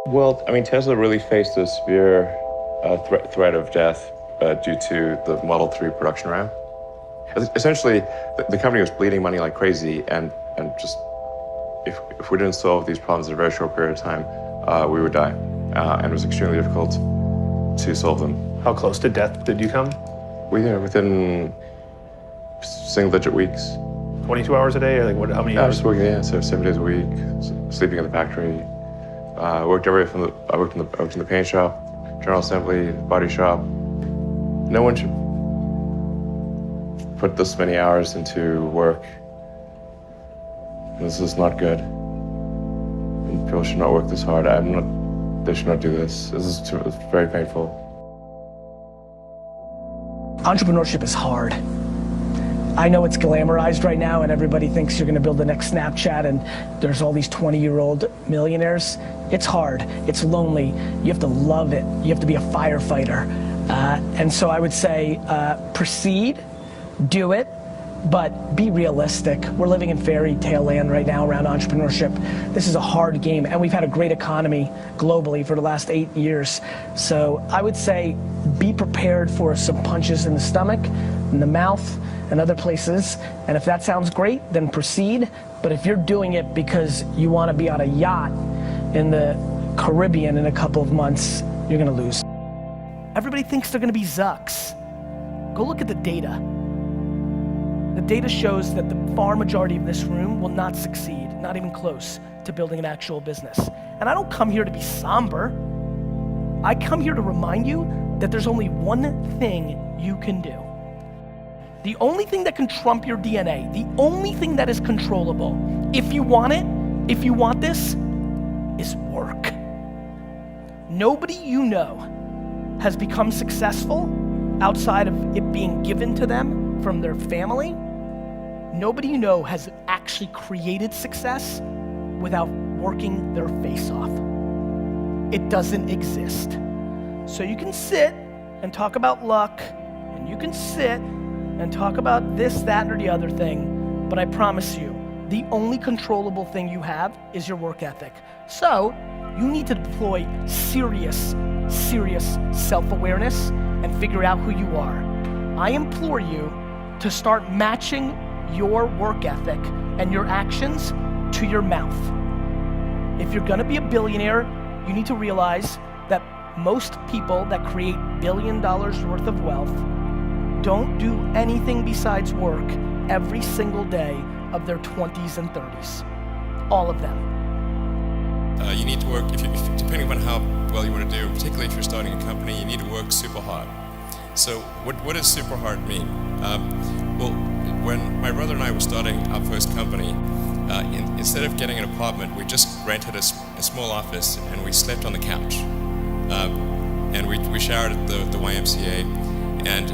Well, I mean, Tesla really faced a severe threat of death due to the Model 3 production ramp. Essentially, the company was bleeding money like crazy, and just if we didn't solve these problems in a very short period of time, we would die. And it was extremely difficult to solve them. How close to death did you come? Within single-digit weeks. 22 hours a day, or how many hours? Just working, so 7 days a week, sleeping in the factory. I worked everywhere I worked in the paint shop, general assembly, body shop. No one should put this many hours into work. This is not good. And people should not work this hard. They should not do this. It's very painful. Entrepreneurship is hard. I know it's glamorized right now and everybody thinks you're gonna build the next Snapchat and there's all these 20-year-old millionaires. It's hard, it's lonely, you have to love it, you have to be a firefighter. And so I would say proceed, do it, but be realistic. We're living in fairy tale land right now around entrepreneurship. This is a hard game and we've had a great economy globally for the last 8 years. So I would say be prepared for some punches in the stomach, in the mouth, and other places, and if that sounds great, then proceed. But if you're doing it because you want to be on a yacht in the Caribbean in a couple of months, you're gonna lose. Everybody thinks they're gonna be Zucks. Go look at the data. The data shows that the far majority of this room will not succeed, not even close to building an actual business. And I don't come here to be somber. I come here to remind you that there's only one thing you can do. The only thing that can trump your DNA, the only thing that is controllable, if you want it, if you want this, is work. Nobody you know has become successful outside of it being given to them from their family. Nobody you know has actually created success without working their face off. It doesn't exist. So you can sit and talk about luck, and you can sit and talk about this, that, or the other thing, but I promise you, the only controllable thing you have is your work ethic. So, you need to deploy serious self-awareness and figure out who you are. I implore you to start matching your work ethic and your actions to your mouth. If you're gonna be a billionaire, you need to realize that most people that create $1 billion worth of wealth don't do anything besides work every single day of their 20s and 30s. All of them. You need to work, depending on how well you want to do, particularly if you're starting a company, you need to work super hard. So what does super hard mean? Well, when my brother and I were starting our first company, instead of getting an apartment, we just rented a small office and we slept on the couch. And we showered at the YMCA, and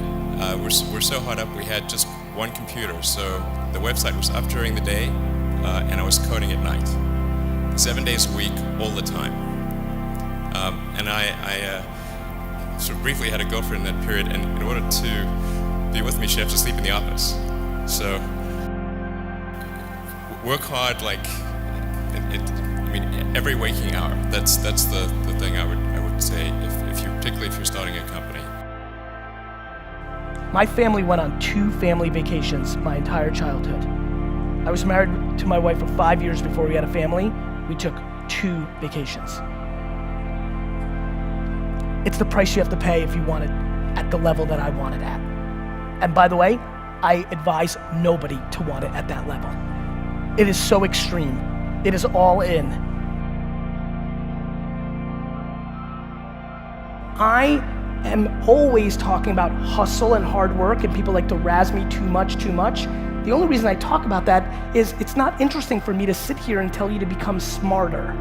we're so hot up we had just one computer, so the website was up during the day and I was coding at night, 7 days a week, all the time. And I sort of briefly had a girlfriend in that period, and in order to be with me she had to sleep in the office. So work hard, every waking hour. That's the thing I would say particularly if you're starting a company. My family went on 2 family vacations my entire childhood. I was married to my wife for 5 years before we had a family. We took 2 vacations. It's the price you have to pay if you want it at the level that I want it at. And by the way, I advise nobody to want it at that level. It is so extreme. It is all in. I am always talking about hustle and hard work, and people like to razz me too much. The only reason I talk about that is it's not interesting for me to sit here and tell you to become smarter.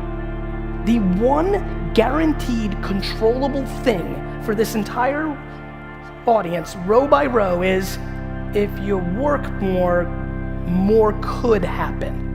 The one guaranteed controllable thing for this entire audience, row by row, is if you work more could happen.